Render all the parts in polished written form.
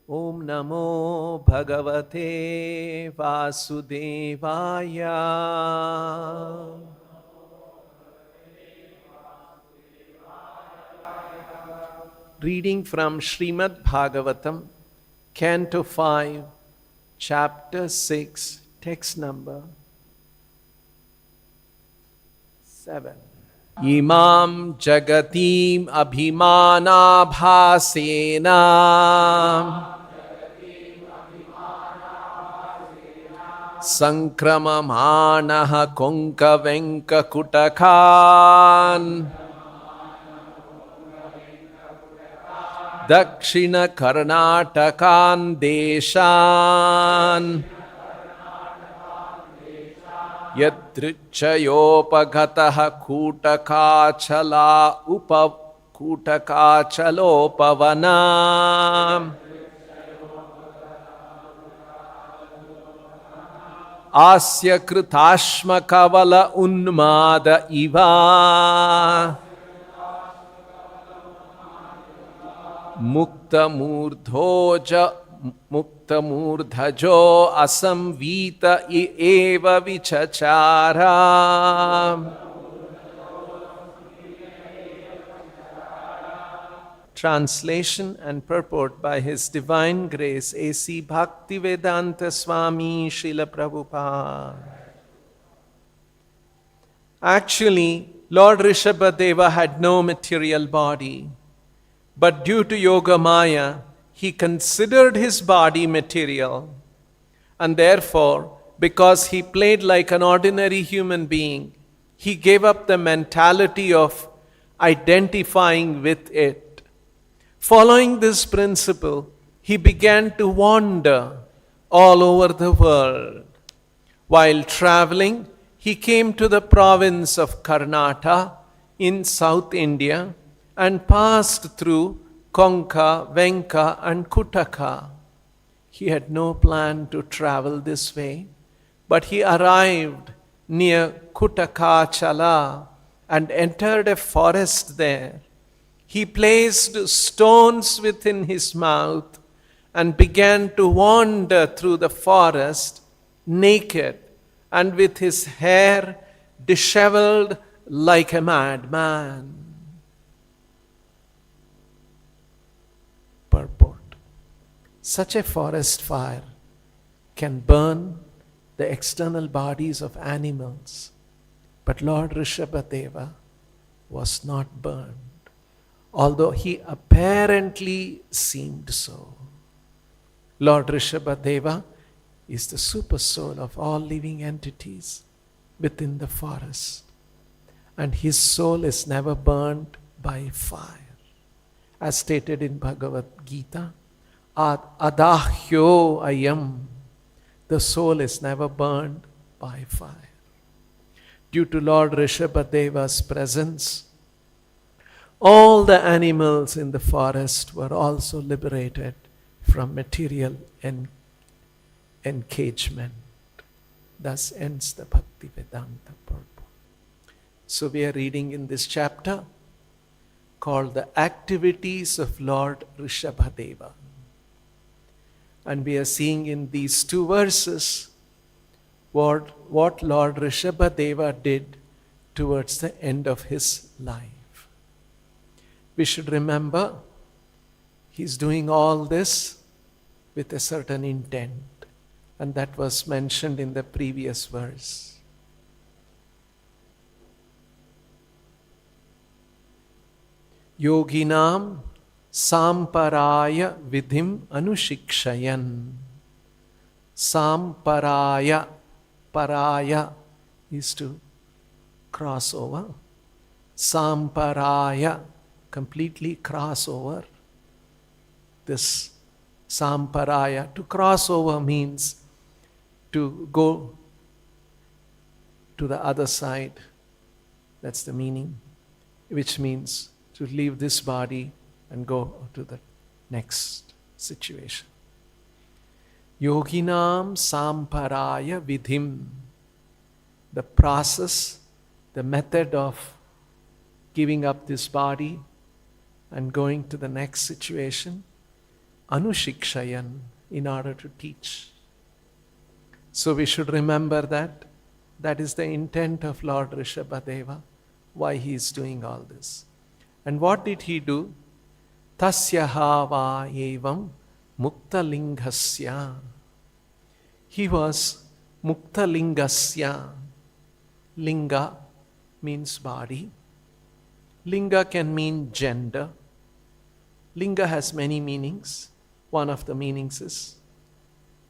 Om Namo Bhagavate Vasudevaya. Reading from Srimad Bhagavatam, Canto 5, Chapter 6, text number 7. Imam Jagatim Abhimana Bhasena Sankramamanaha Konka Venka Kutakan Dakshina Karnatakan Deshan Yadrichayopagataha Kutakachalopavana Asya Kritashma Kavala Unmada Iva Muktamurdhajo asamvita eva vichachara. Translation and purport by His Divine Grace A.C. Bhaktivedanta Swami Srila Prabhupada. Actually, Lord Rishabhadeva had no material body. But due to Yoga Maya, he considered his body material. And therefore, because he played like an ordinary human being, he gave up the mentality of identifying with it. Following this principle, he began to wander all over the world. While traveling, he came to the province of Karnataka in South India and passed through Konka, Venka and Kutaka. He had no plan to travel this way, but he arrived near Kutakachala and entered a forest there. He placed stones within his mouth and began to wander through the forest naked and with his hair disheveled like a madman. Purport. Such a forest fire can burn the external bodies of animals, but Lord Rishabhadeva was not burned, although he apparently seemed so. Lord Rishabhadeva is the super soul of all living entities within the forest, and his soul is never burned by fire. As stated in Bhagavad Gita, Adahyo ayam, the soul is never burned by fire. Due to Lord Rishabhadeva's presence, all the animals in the forest were also liberated from material encagement. Thus ends the Bhaktivedanta purport. So we are reading in this chapter called the Activities of Lord Rishabhadeva. And we are seeing in these two verses what Lord Rishabhadeva did towards the end of his life. We should remember he's doing all this with a certain intent, and that was mentioned in the previous verse. Yoginam samparaya vidhim anushikshayan. Samparaya, paraya is to cross over. Samparaya, completely cross over. This samparaya, to cross over means to go to the other side. That's the meaning, which means to leave this body and go to the next situation. Yoginam samparaya vidhim. The process, the method of giving up this body and going to the next situation. Anushikshayan, in order to teach. So we should remember that. That is the intent of Lord Rishabhadeva, why he is doing all this. And what did he do? Tasyaha va evam muktalingasya. He was muktalingasya. Linga means body. Linga can mean gender. Linga has many meanings. One of the meanings is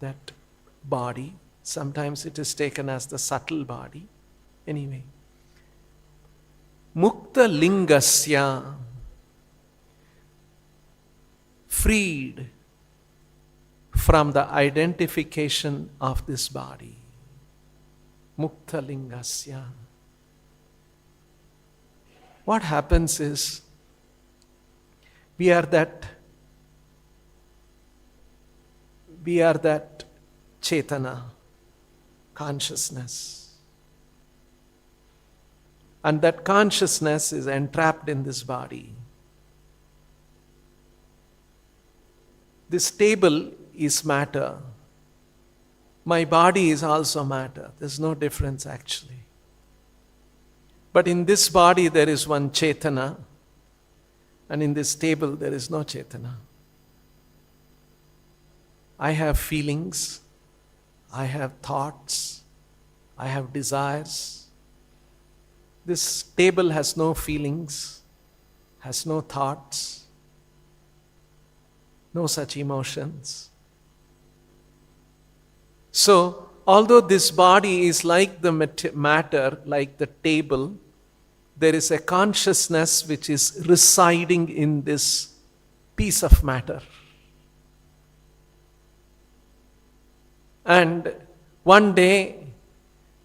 that body. Sometimes it is taken as the subtle body. Anyway. Mukta lingasya. Freed from the identification of this body. Mukta lingasya. What happens is, we are that Chetana, consciousness. And that consciousness is entrapped in this body. This table is matter. My body is also matter. There's no difference actually. But in this body there is one Chetana, and in this table there is no Chetana. I have feelings, I have thoughts, I have desires. This table has no feelings, has no thoughts, no such emotions. So, although this body is like the matter, like the table, there is a consciousness which is residing in this piece of matter. And one day,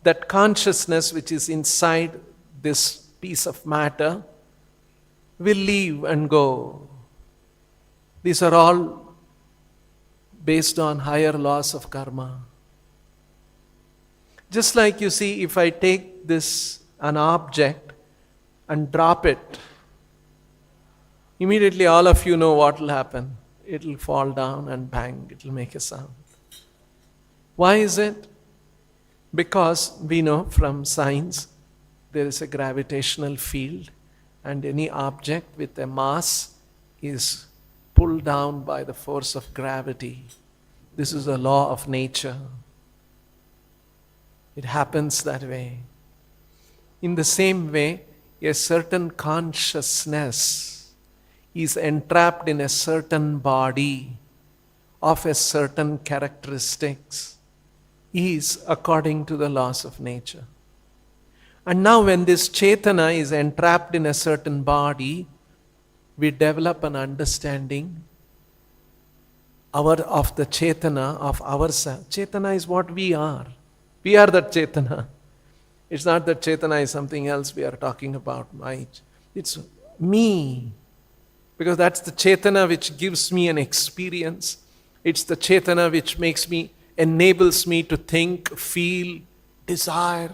that consciousness which is inside this piece of matter will leave and go. These are all based on higher laws of karma. Just like you see, if I take an object and drop it, immediately all of you know what will happen. It will fall down and bang, it will make a sound. Why is it? Because we know from science there is a gravitational field, and any object with a mass is pulled down by the force of gravity. This is a law of nature. It happens that way. In the same way, a certain consciousness is entrapped in a certain body of a certain characteristics, is according to the laws of nature. And now when this Chetana is entrapped in a certain body, we develop an understanding of the Chetana of ourselves. Chetana is what we are. We are that Chetana. It's not that Chetana is something else we are talking about. It's me. Because that's the Chetana which gives me an experience. It's the Chetana which enables me to think, feel, desire.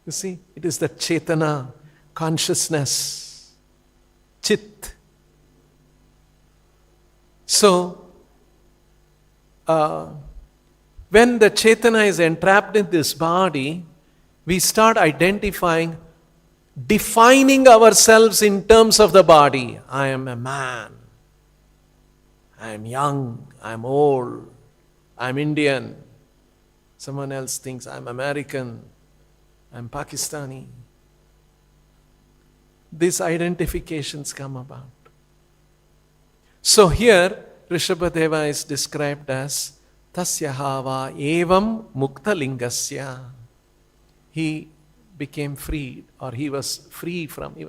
You see, it is the Chetana, consciousness, Chit. So, when the Chetana is entrapped in this body, we start defining ourselves in terms of the body. I am a man. I am young. I am old. I am Indian. Someone else thinks I am American. I am Pakistani. These identifications come about. So here, Rishabhadeva is described as Tasyaha va evam muktalingasya. He became freed, or he was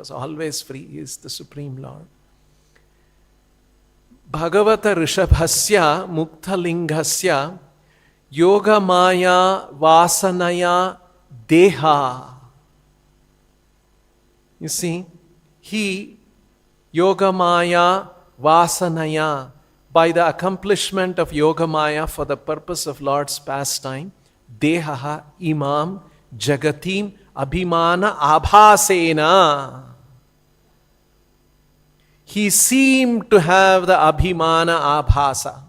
always free. He is the Supreme Lord. Bhagavata Rishabhasya muktalingasya yoga maya vasanaya deha. You see, he yoga maya vasanaya, by the accomplishment of yoga maya for the purpose of Lord's pastime, dehaha imam jagatim abhimana abhasena. he seemed to have the Abhimana Abhasa.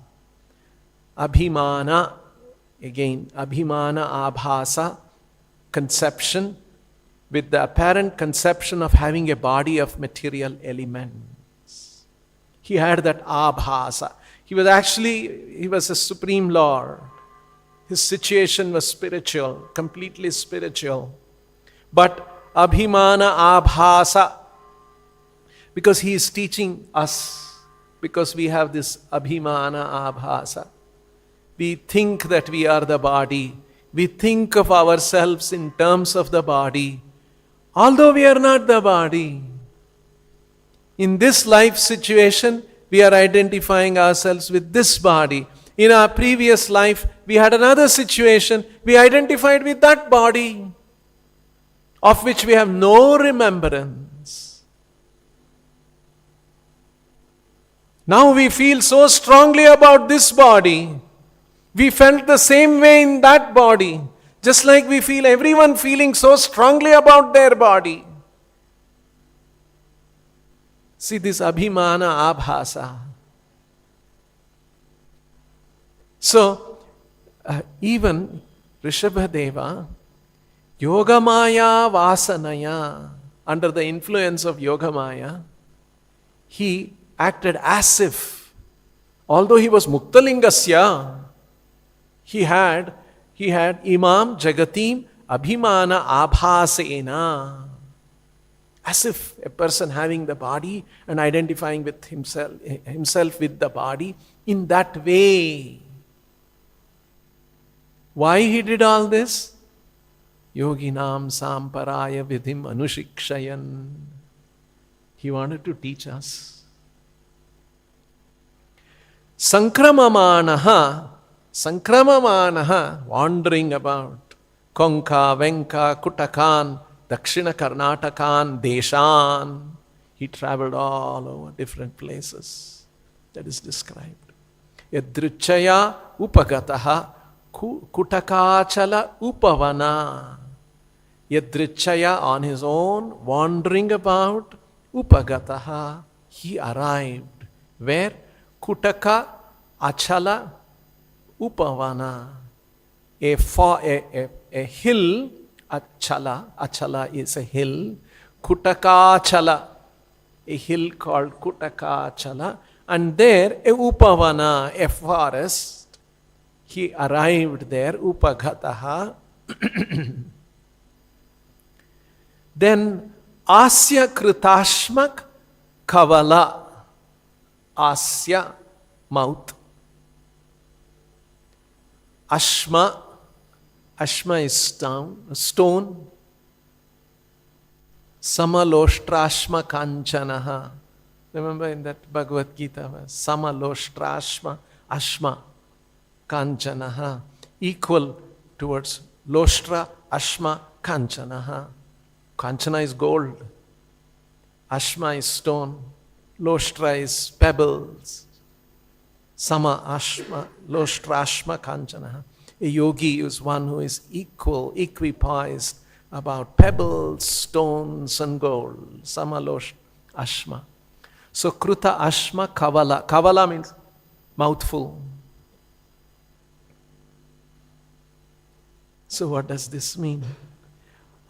Abhimana, again, Abhimana Abhasa, conception, with the apparent conception of having a body of material elements. He had that Abhasa. He was a Supreme Lord. His situation was spiritual, completely spiritual. But Abhimana Abhasa, because he is teaching us, because we have this Abhimana Abhasa. We think that we are the body. We think of ourselves in terms of the body, although we are not the body. In this life situation, we are identifying ourselves with this body. In our previous life, we had another situation. We identified with that body, of which we have no remembrance. Now we feel so strongly about this body. We felt the same way in that body. Just like we feel everyone feeling so strongly about their body. See this Abhimana Abhasa. So, even Rishabhadeva, Yogamaya Vasanaya, under the influence of Yogamaya, he acted as if, although he was Muktalingasya, he had Imam Jagatim Abhimana Abhasena. As if a person having the body and identifying with himself with the body in that way. Why he did all this? Yoginam Samparaya Vidhim Anushikshayan. He wanted to teach us. Sankramamanaha, wandering about. Konka, Venka, Kutakan, Dakshina Karnatakan, Deshan. He traveled all over different places. That is described. Yadrichaya upagataha kutakachala upavana. Yadrichaya, on his own, wandering about, upagataha, he arrived. Where? Kutaka achala upavana. A hill, achala is a hill. Kutakachala, a hill called Kutakachala. And there, a upavana, a forest. He arrived there, upagataha. Then, Asya Kritashmak Kavala. Asya, mouth. Ashma is stone. Samaloshrashma kanchanaha. Remember in that Bhagavad Gita verse, Samaloshrashma ashma kanchanaha. Equal towards Loshtra, Ashma, Kanchanaha. Kanchana is gold. Ashma is stone. Loshtra is pebbles. Sama, Ashma, Loshtra, Ashma, Kanchanaha. A yogi is one who is equipoised about pebbles, stones and gold. Samalosh Ashma. So Kruta Ashma Kavala. Kavala means mouthful. So what does this mean?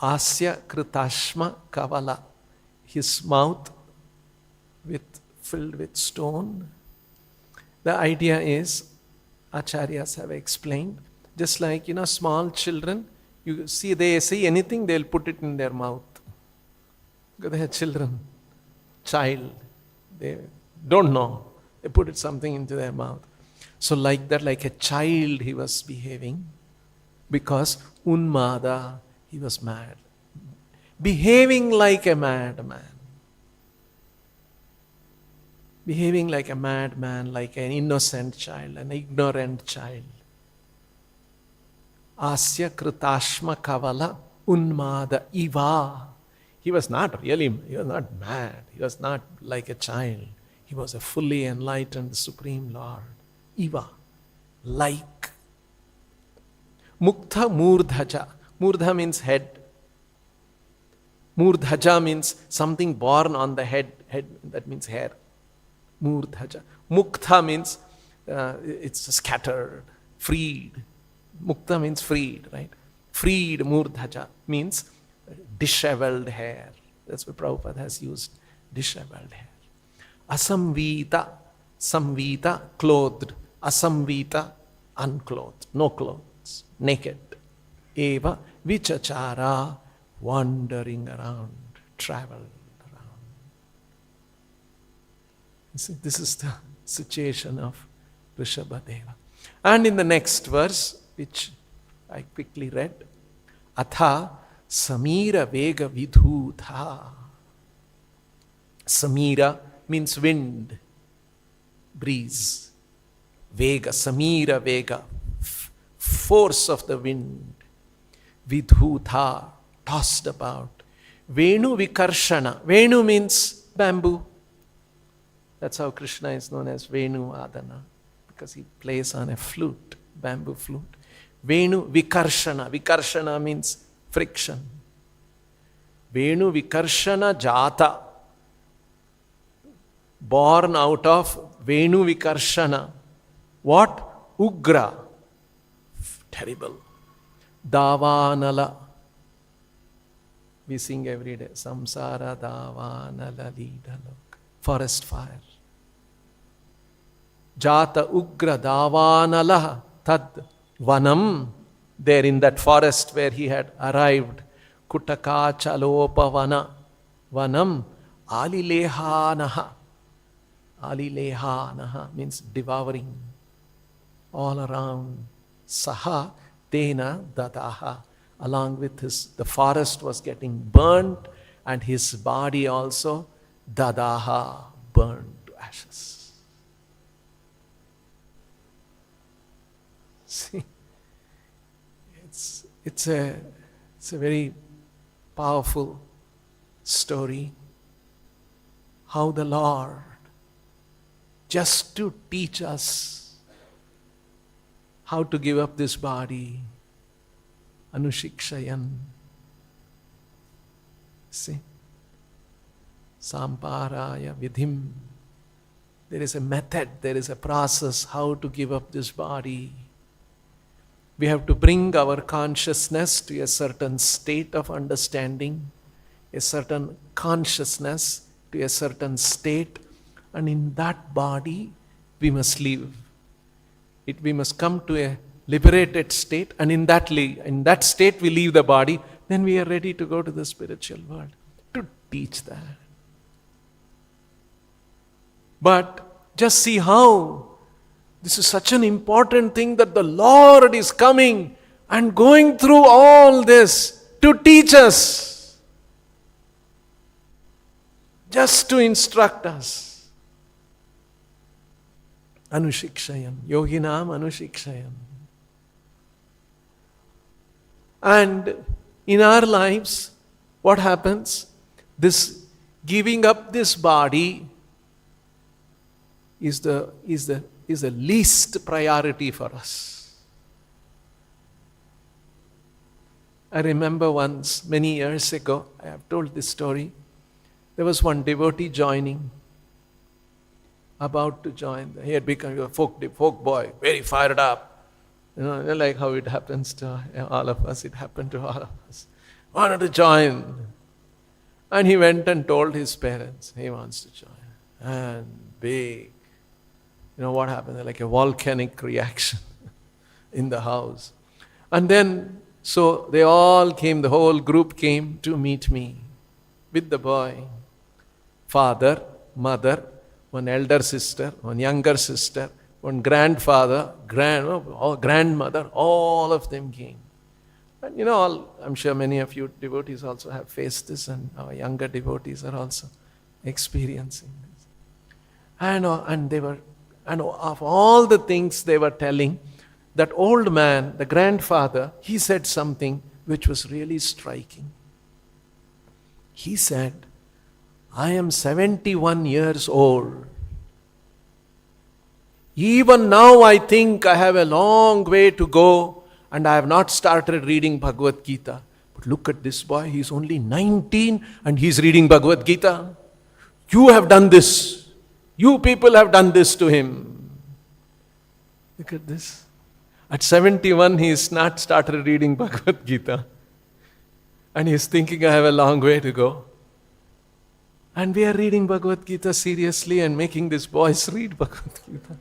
Asya Krutashma Kavala. His mouth filled with stone. The idea is, Acharyas have explained, just like, small children, you see, they say anything, they'll put it in their mouth. Because they are children, child, they don't know. They put something into their mouth. So like that, like a child he was behaving, because Unmada, he was mad. Behaving like a madman. Behaving like a madman, like an innocent child, an ignorant child. Asya Krutashma Kavala Unmada Iva. He was not mad. He was not like a child. He was a fully enlightened Supreme Lord. Iva. Like. Mukta Murdhaja. Murdha means head. Murdhaja means something born on the head. Head, that means hair. Murdhaja. Muktha means it's scattered, freed. Mukta means freed, right? Freed. Murdhaja means disheveled hair. That's what Prabhupada has used. Disheveled hair. Asamvita. Samvita, clothed. Asamvita, unclothed. No clothes. Naked. Eva vichachara, wandering around, traveled around. You see, this is the situation of Rishabhadeva. And in the next verse, which I quickly read, Atha Samira Vega Vidhutha. Samira means wind, breeze. Vega, Samira Vega, force of the wind. Vidhutha, tossed about. Venu Vikarshana. Venu means bamboo. That's how Krishna is known as Venu Adana, because he plays on a flute, bamboo flute. Venu Vikarshana. Vikarshana means friction. Venu Vikarshana Jata. Born out of Venu Vikarshana. What? Ugra. Terrible. Davanala. We sing every day. Samsara Davanala Lidalok. Forest fire. Jata Ugra Davanala Tad Vanam. There in that forest where he had arrived. Kutaka Chalopavana. Vanam. Alilehanaha. Alilehanaha means devouring. All around. Saha Tena Dadaha. Along with the forest was getting burnt, and his body also Dadaha, burned to ashes. See, it's a very powerful story. How the Lord, just to teach us how to give up this body, Anushikshayan. See? Samparaya Vidhim. There is a method, there is a process how to give up this body. We have to bring our consciousness to a certain state of understanding, a certain consciousness to a certain state, and in that body we must live. We must come to a liberated state, and in that state we leave the body, then we are ready to go to the spiritual world to teach that. But just see how this is such an important thing, that the Lord is coming and going through all this to teach us, just to instruct us. Anushikshayan, Yoginam Anushikshayan. And in our lives, what happens? This giving up this body is the least priority for us. I remember once, many years ago, I have told this story. There was one devotee about to join. He had become a folk boy, very fired up. Like how it happens to all of us. It happened to all of us. Wanted to join. And he went and told his parents he wants to join. And big. What happened? Like a volcanic reaction in the house. And then, so they all came, the whole group came to meet me with the boy. Father, mother, one elder sister, one younger sister, one grandfather, grandmother, all of them came. And I'm sure many of you devotees also have faced this, and our younger devotees are also experiencing this. And they were, and of all the things they were telling, that old man, the grandfather, he said something which was really striking. He said, I am 71 years old. Even now I think I have a long way to go, and I have not started reading Bhagavad Gita. But look at this boy, he's only 19 and he's reading Bhagavad Gita. You have done this. You people have done this to him. Look at this. At 71, he's not started reading Bhagavad Gita. And he's thinking, I have a long way to go. And we are reading Bhagavad Gita seriously and making these boys read Bhagavad Gita.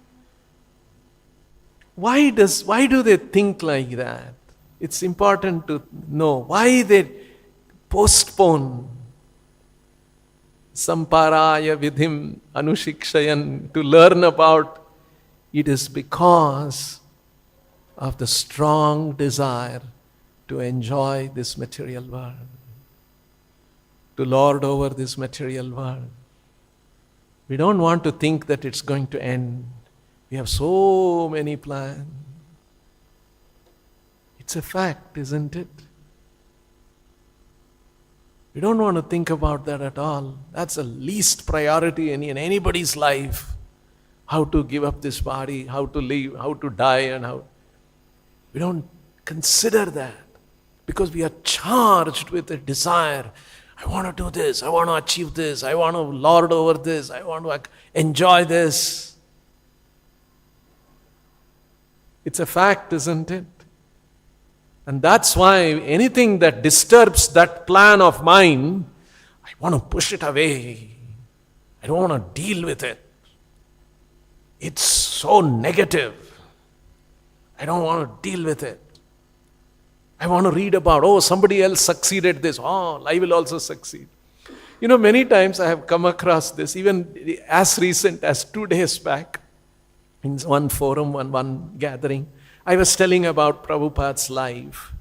Why do they think like that? It's important to know why they postpone samparaya vidhim anushikshayan, to learn about. It is because of the strong desire to enjoy this material world, to lord over this material world. We don't want to think that it's going to end. We have so many plans. It's a fact, isn't it? We don't want to think about that at all. That's the least priority in anybody's life. How to give up this body, how to live, how to die, and how. We don't consider that because we are charged with a desire. I want to do this, I want to achieve this, I want to lord over this, I want to enjoy this. It's a fact, isn't it? And that's why anything that disturbs that plan of mine, I want to push it away. I don't want to deal with it. It's so negative. I don't want to deal with it. I want to read about, somebody else succeeded this. I will also succeed. Many times I have come across this, even as recent as 2 days back, in one forum, one gathering, I was telling about Prabhupada's life.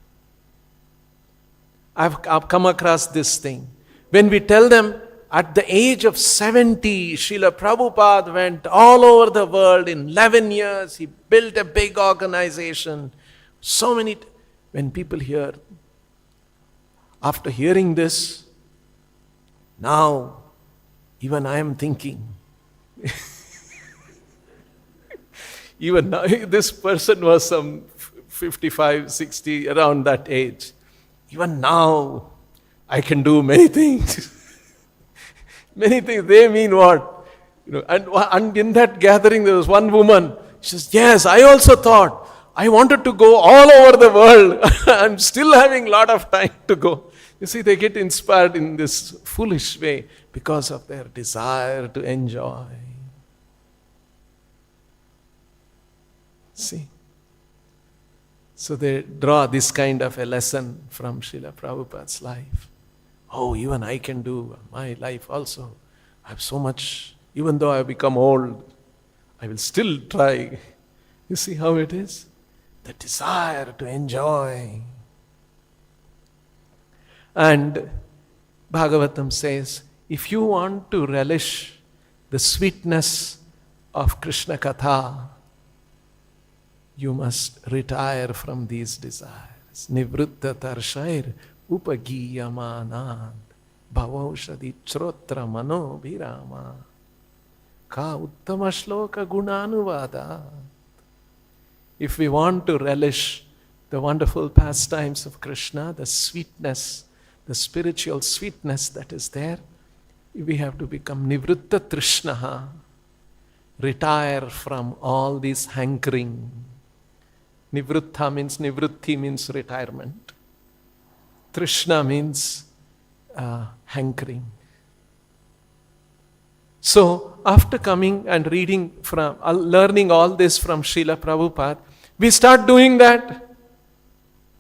I've come across this thing. When we tell them, at the age of 70, Srila Prabhupada went all over the world in 11 years. He built a big organization. When people hear, after hearing this, now even I am thinking, even now, this person was some 55, 60, around that age. Even now, I can do many things. Many things. They mean what? And in that gathering, there was one woman. She says, yes, I also thought. I wanted to go all over the world. I'm still having a lot of time to go. You see, they get inspired in this foolish way because of their desire to enjoy. See? So they draw this kind of a lesson from Srila Prabhupada's life. Even I can do my life also. I have so much, even though I have become old, I will still try. You see how it is? The desire to enjoy. And Bhagavatam says, if you want to relish the sweetness of Krishna Katha, you must retire from these desires. Nivritta tarshair upagiyamanad bhavaushadi chrotra mano bhirama ka uttama shloka gunanuvada. If we want to relish the wonderful pastimes of Krishna, the sweetness, the spiritual sweetness that is there, we have to become nivritta trishnaha, retire from all this hankering. Nivritti means retirement. Trishna means hankering. So, after coming and learning all this from Srila Prabhupada, we start doing that.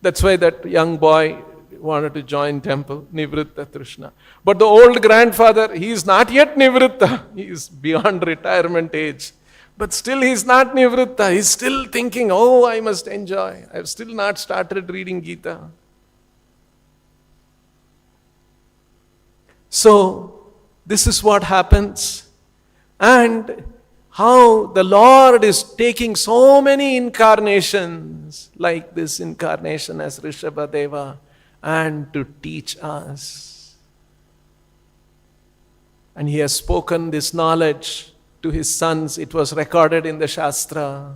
That's why that young boy wanted to join temple, Nivritta Trishna. But the old grandfather, he is not yet Nivritta. He is beyond retirement age. But still he is not Nivritta. He is still thinking, I must enjoy. I have still not started reading Gita. So, this is what happens. And how the Lord is taking so many incarnations, like this incarnation as Rishabhadeva, and to teach us. And He has spoken this knowledge to His sons. It was recorded in the Shastra.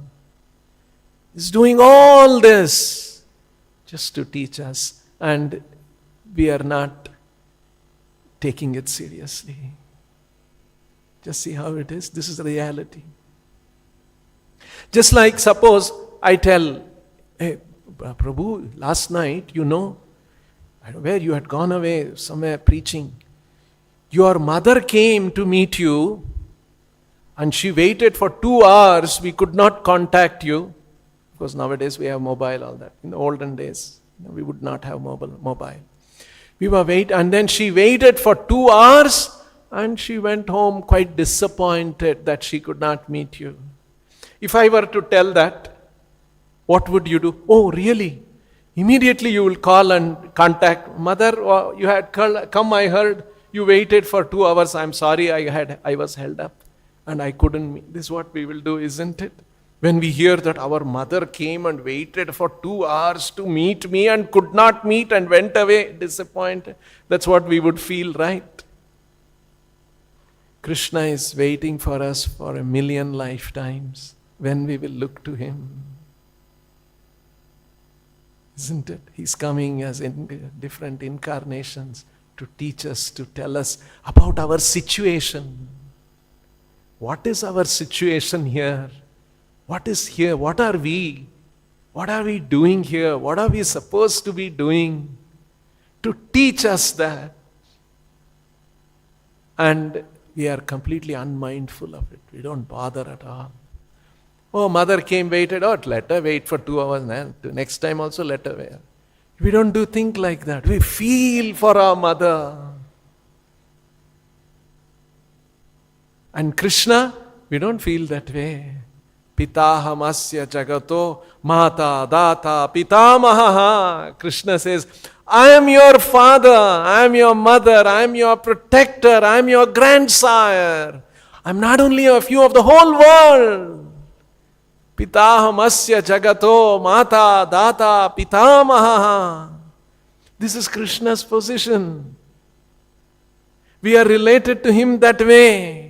He's doing all this just to teach us. And we are not taking it seriously. Just see how it is. This is the reality. Just like suppose I tell, hey, Prabhu, last night, where you had gone away, somewhere preaching. Your mother came to meet you and she waited for 2 hours. We could not contact you. Because nowadays we have mobile, all that. In the olden days, we would not have mobile. We were and then she waited for 2 hours and she went home quite disappointed that she could not meet you. If I were to tell that, what would you do? Oh, really? Immediately you will call and contact mother. You had come, I heard you waited for 2 hours. I'm sorry, I was held up and I couldn't meet. This is what we will do, isn't it? When we hear that our mother came and waited for 2 hours to meet me and could not meet and went away disappointed, that's what we would feel, right? Krishna is waiting for us for 1,000,000 lifetimes when we will look to him. Isn't it? He's coming as in different incarnations to teach us, to tell us about our situation. What is our situation here? What is here? What are we? What are we doing here? What are we supposed to be doing? To teach us that. And we are completely unmindful of it. We don't bother at all. Oh, mother came, waited. Oh, let her wait for 2 hours. Next time also let her wait. We don't think like that. We feel for our mother. And Krishna, we don't feel that way. Pitahamasya jagato mata data pitamaha. Krishna says, I am your father, I am your mother, I am your protector, I am your grandsire. I am not only of you, of the whole world. Pitahamasya jagato mata data pitamaha. This is Krishna's position. We are related to him that way.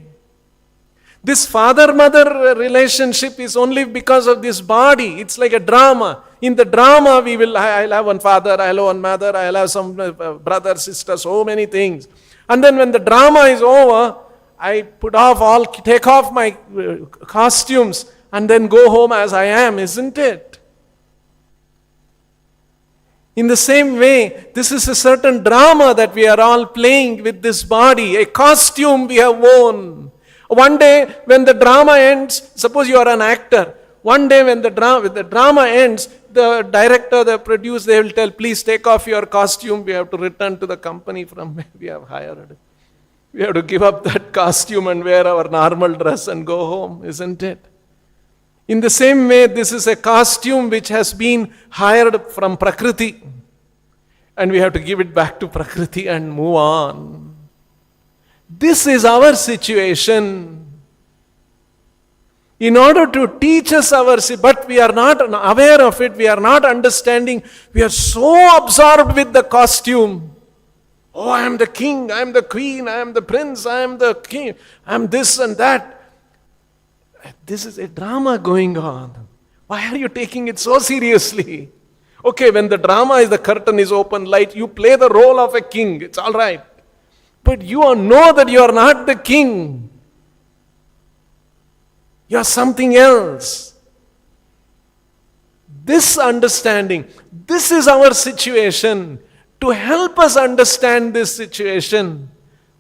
This father-mother relationship is only because of this body. It's like a drama. In the drama, I'll have one father, I'll have one mother, I'll have some brother, sister, so many things. And then when the drama is over, I take off my costumes and then go home as I am, isn't it? In the same way, this is a certain drama that we are all playing with this body, a costume we have worn. One day when the drama ends, suppose you are an actor, one day when the drama ends, the director, the producer, they will tell, please take off your costume, we have to return to the company from where we have hired. We have to give up that costume and wear our normal dress and go home, isn't it? In the same way, this is a costume which has been hired from Prakriti. And we have to give it back to Prakriti and move on. This is our situation. In order to teach us but we are not aware of it, we are not understanding, we are so absorbed with the costume. Oh, I am the king, I am the queen, I am the prince, I am the king, I am this and that. This is a drama going on. Why are you taking it so seriously? Okay, when the drama is, the curtain is open, light, you play the role of a king, it's all right. But you know that you are not the king. You are something else. This understanding, this is our situation. To help us understand this situation,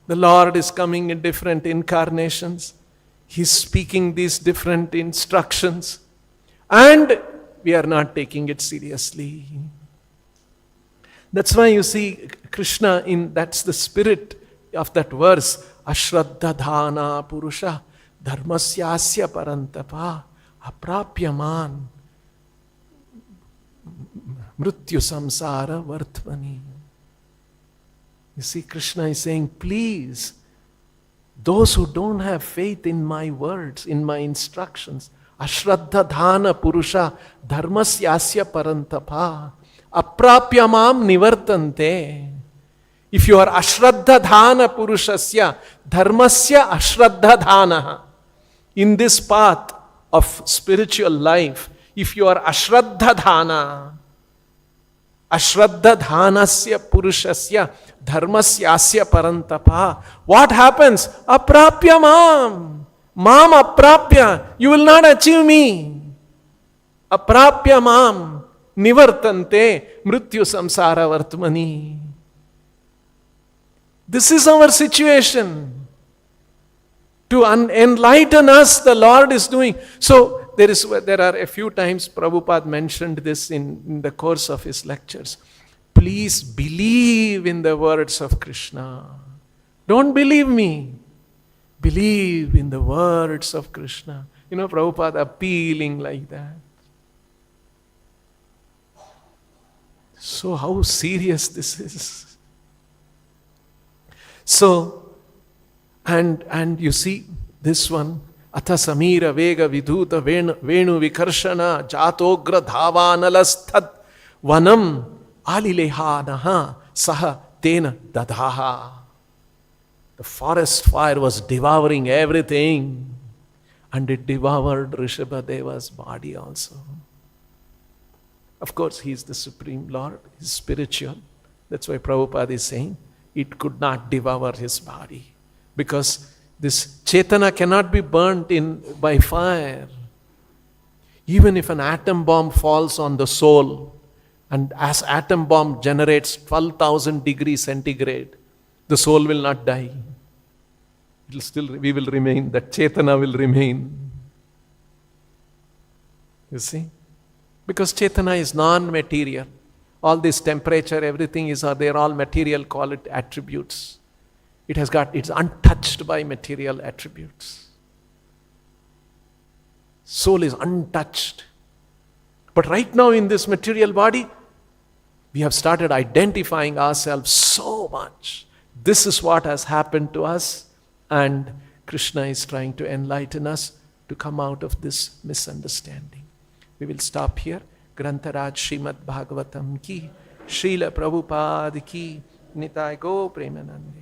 the Lord is coming in different incarnations. He's speaking these different instructions. And we are not taking it seriously. That's why you see Krishna, that's the spirit of that verse, Ashraddha dhana purusha dharmasyasya parantapa aprapyaman mrityu samsara vartvani. You see, Krishna is saying, please, those who don't have faith in my words, in my instructions, Ashraddha dhana purusha dharmasyasya parantapa aprapyamam nivartante. If you are ashraddha dhana purushasya, dharmasya ashraddha dhana. In this path of spiritual life, if you are ashraddha dhana, Ashraddha dhanasya purushasya dharmasyasya parantapa. What happens? Aprapya mam. Mam aprapya. You will not achieve me. Aprapya mam. Nivartante mrityu samsara vartmani. This is our situation. To enlighten us, the Lord is doing. So there are a few times Prabhupada mentioned this in the course of his lectures. Please believe in the words of Krishna. Don't believe me. Believe in the words of Krishna. Prabhupada appealing like that. So how serious this is. So, and you see this one, Atha Samira Vega Vidhuta Venu Vikarshana Jatogra Dhavanalasthat Vanam Alilehanaha Saha Tena Dadaha. The forest fire was devouring everything, and it devoured Rishabhadeva's body also. Of course, he is the Supreme Lord, he is spiritual. That's why Prabhupada is saying it could not devour his body. Because this Chetana cannot be burnt by fire. Even if an atom bomb falls on the soul, and as atom bomb generates 12,000 degrees centigrade, the soul will not die. We will remain, that Chetana will remain. You see? Because Chetana is non-material. All this temperature, everything they're all material quality attributes. It's untouched by material attributes. Soul is untouched. But right now in this material body, we have started identifying ourselves so much. This is what has happened to us, and Krishna is trying to enlighten us to come out of this misunderstanding. We will stop here. Grantaraj Srimad Bhagavatam ki, Srila Prabhupada ki, Nitai Go Premanande.